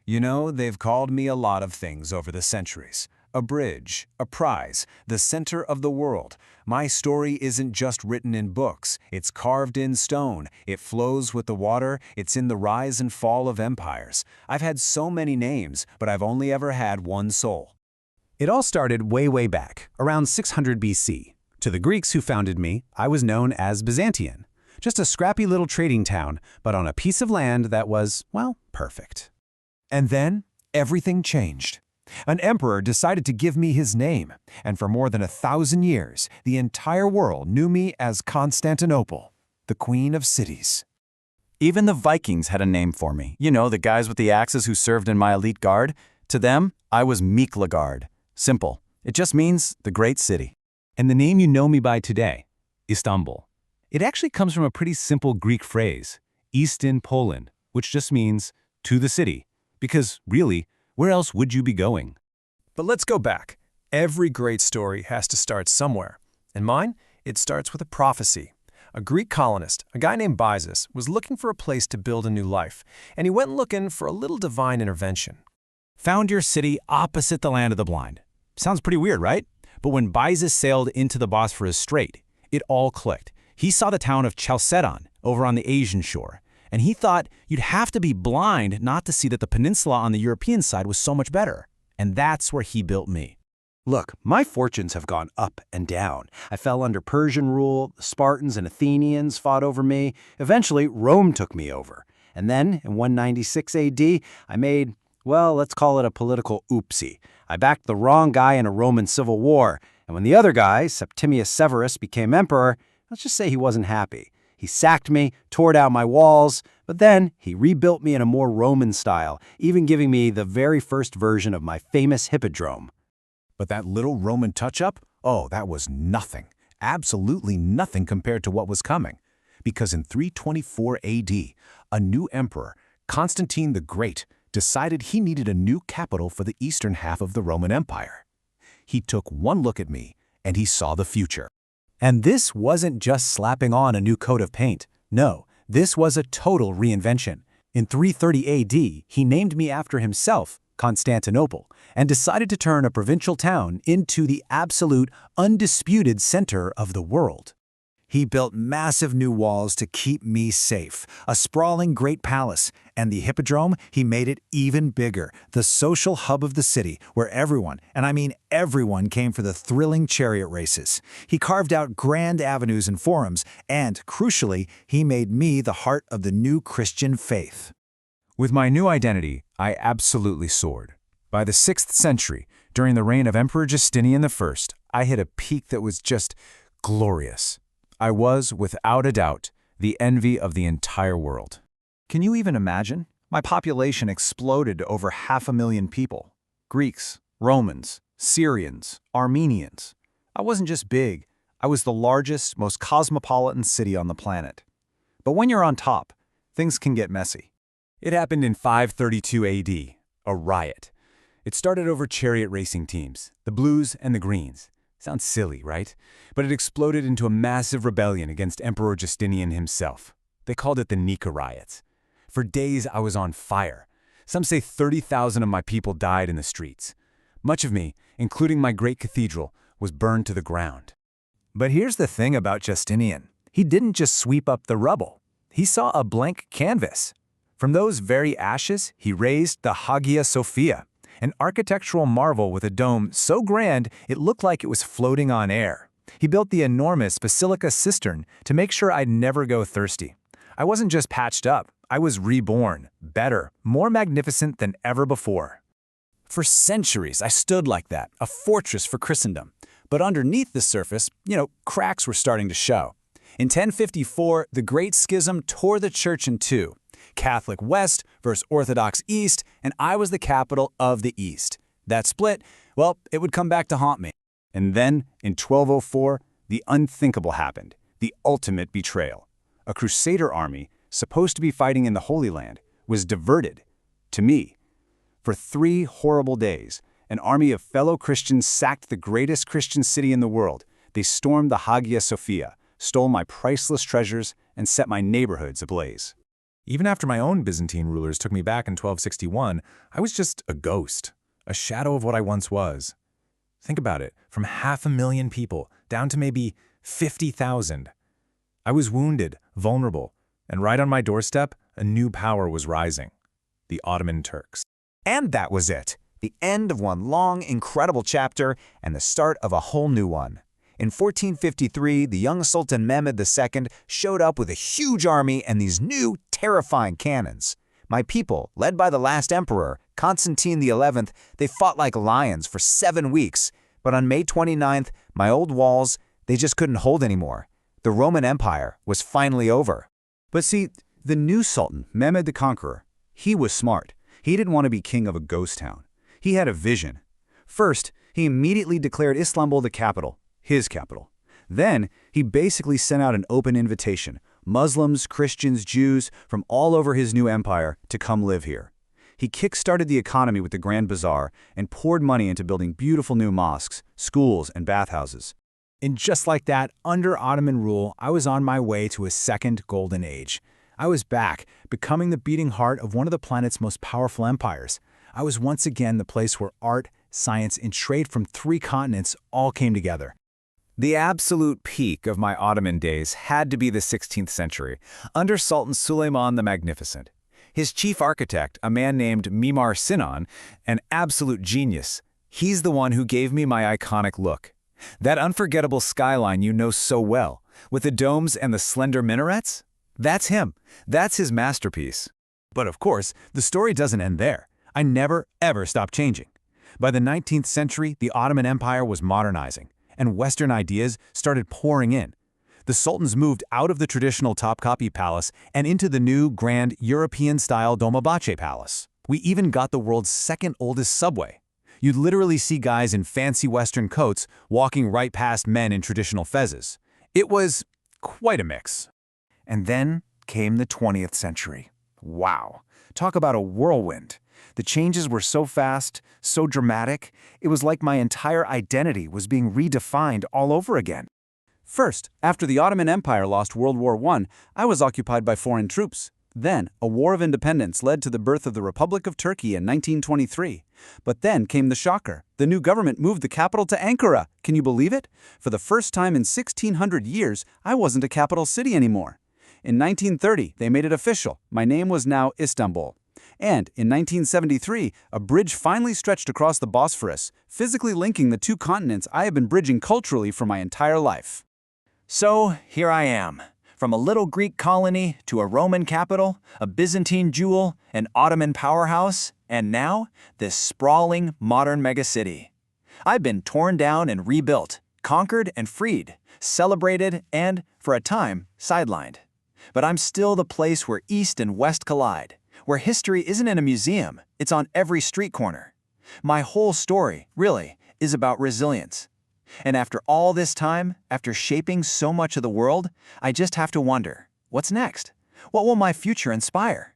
You know, they've called me a lot of things over the centuries. A bridge, a prize, the center of the world. My story isn't just written in books, it's carved in stone, it flows with the water, it's in the rise and fall of empires. I've had so many names, but I've only ever had one soul. It all started way back, around 600 BC. To the Greeks who founded me, I was known as Byzantion. Just a scrappy little trading town, but on a piece of land that was, well, perfect. And then, everything changed. An emperor decided to give me his name, and for more than 1,000 years, the entire world knew me as Constantinople, the Queen of Cities. Even the Vikings had a name for me. You know, the guys with the axes who served in my elite guard. To them, I was Miklagard. Simple. It just means the great city. And the name you know me by today, Istanbul. It actually comes from a pretty simple Greek phrase, East in Poland, which just means to the city. Because, really, where else would you be going? But let's go back. Every great story has to start somewhere. And mine, it starts with a prophecy. A Greek colonist, a guy named Byzantion, was looking for a place to build a new life, and he went looking for a little divine intervention. Found your city opposite the land of the blind. Sounds pretty weird, right? But when Byzantion sailed into the Bosphorus Strait, it all clicked. He saw the town of Chalcedon over on the Asian shore, and he thought you'd have to be blind not to see that the peninsula on the European side was so much better. And that's where he built me. Look, my fortunes have gone up and down. I fell under Persian rule, the Spartans and Athenians fought over me. Eventually, Rome took me over. And then, in 196 AD, I made, well, let's call it a political oopsie. I backed the wrong guy in a Roman civil war, and when the other guy, Septimius Severus, became emperor, let's just say he wasn't happy. He sacked me, tore down my walls, but then he rebuilt me in a more Roman style, even giving me the very first version of my famous hippodrome. But that little Roman touch-up? Oh, that was nothing. Absolutely nothing compared to what was coming. Because in 324 AD, a new emperor, Constantine the Great, decided he needed a new capital for the eastern half of the Roman Empire. He took one look at me, and he saw the future. And this wasn't just slapping on a new coat of paint. No, this was a total reinvention. In 330 AD, he named me after himself, Constantinople, and decided to turn a provincial town into the absolute, undisputed center of the world. He built massive new walls to keep me safe, a sprawling great palace, and the hippodrome, he made it even bigger, the social hub of the city, where everyone, and I mean everyone, came for the thrilling chariot races. He carved out grand avenues and forums, and, crucially, he made me the heart of the new Christian faith. With my new identity, I absolutely soared. By the 6th century, during the reign of Emperor Justinian I, I hit a peak that was just glorious. I was, without a doubt, the envy of the entire world. Can you even imagine? My population exploded to over 500,000 people. Greeks, Romans, Syrians, Armenians. I wasn't just big, I was the largest, most cosmopolitan city on the planet. But when you're on top, things can get messy. It happened in 532 AD, a riot. It started over chariot racing teams, the blues and the greens. Sounds silly, right? But it exploded into a massive rebellion against Emperor Justinian himself. They called it the Nika riots. For days, I was on fire. Some say 30,000 of my people died in the streets. Much of me, including my great cathedral, was burned to the ground. But here's the thing about Justinian. He didn't just sweep up the rubble. He saw a blank canvas. From those very ashes, he raised the Hagia Sophia, an architectural marvel with a dome so grand it looked like it was floating on air. He built the enormous Basilica cistern to make sure I'd never go thirsty. I wasn't just patched up, I was reborn, better, more magnificent than ever before. For centuries, I stood like that, a fortress for Christendom. But underneath the surface, cracks were starting to show. In 1054, the Great Schism tore the church in two. Catholic West versus Orthodox East, and I was the capital of the East. That split, well, it would come back to haunt me. And then, in 1204, the unthinkable happened, the ultimate betrayal. A Crusader army, supposed to be fighting in the Holy Land, was diverted to me. For 3 horrible days, an army of fellow Christians sacked the greatest Christian city in the world. They stormed the Hagia Sophia, stole my priceless treasures, and set my neighborhoods ablaze. Even after my own Byzantine rulers took me back in 1261, I was just a ghost, a shadow of what I once was. Think about it, from 500,000 people down to maybe 50,000. I was wounded, vulnerable, and right on my doorstep, a new power was rising, the Ottoman Turks. And that was it. The end of one long, incredible chapter and the start of a whole new one. In 1453, the young Sultan Mehmed II showed up with a huge army and these new, terrifying cannons. My people, led by the last emperor, Constantine XI, they fought like lions for 7 weeks. But on May 29th, my old walls, they just couldn't hold anymore. The Roman Empire was finally over. But see, the new Sultan, Mehmed the Conqueror, he was smart. He didn't want to be king of a ghost town. He had a vision. First, he immediately declared Istanbul the capital, his capital. Then, he basically sent out an open invitation, Muslims, Christians, Jews from all over his new empire to come live here. He kick-started the economy with the Grand Bazaar and poured money into building beautiful new mosques, schools, and bathhouses. And just like that, under Ottoman rule, I was on my way to a second golden age. I was back, becoming the beating heart of one of the planet's most powerful empires. I was once again the place where art, science, and trade from 3 continents all came together. The absolute peak of my Ottoman days had to be the 16th century, under Sultan Suleiman the Magnificent. His chief architect, a man named Mimar Sinan, an absolute genius, he's the one who gave me my iconic look. That unforgettable skyline you know so well, with the domes and the slender minarets? That's him. That's his masterpiece. But of course, the story doesn't end there. I never, ever stopped changing. By the 19th century, the Ottoman Empire was modernizing, and Western ideas started pouring in. The Sultans moved out of the traditional Topkapi Palace and into the new, grand, European-style Dolmabahce Palace. We even got the world's second oldest subway. You'd literally see guys in fancy Western coats walking right past men in traditional fezzes. It was quite a mix. And then came the 20th century. Wow. Talk about a whirlwind. The changes were so fast, so dramatic, it was like my entire identity was being redefined all over again. First, after the Ottoman Empire lost World War I was occupied by foreign troops. Then, a war of independence led to the birth of the Republic of Turkey in 1923. But then came the shocker. The new government moved the capital to Ankara. Can you believe it? For the first time in 1600 years, I wasn't a capital city anymore. In 1930, they made it official. My name was now Istanbul. And in 1973, a bridge finally stretched across the Bosphorus, physically linking the 2 continents I have been bridging culturally for my entire life. So, here I am. From a little Greek colony to a Roman capital, a Byzantine jewel, an Ottoman powerhouse, and now, this sprawling, modern megacity. I've been torn down and rebuilt, conquered and freed, celebrated and, for a time, sidelined. But I'm still the place where East and West collide, where history isn't in a museum, it's on every street corner. My whole story, really, is about resilience. And after all this time, after shaping so much of the world, I just have to wonder, what's next? What will my future inspire?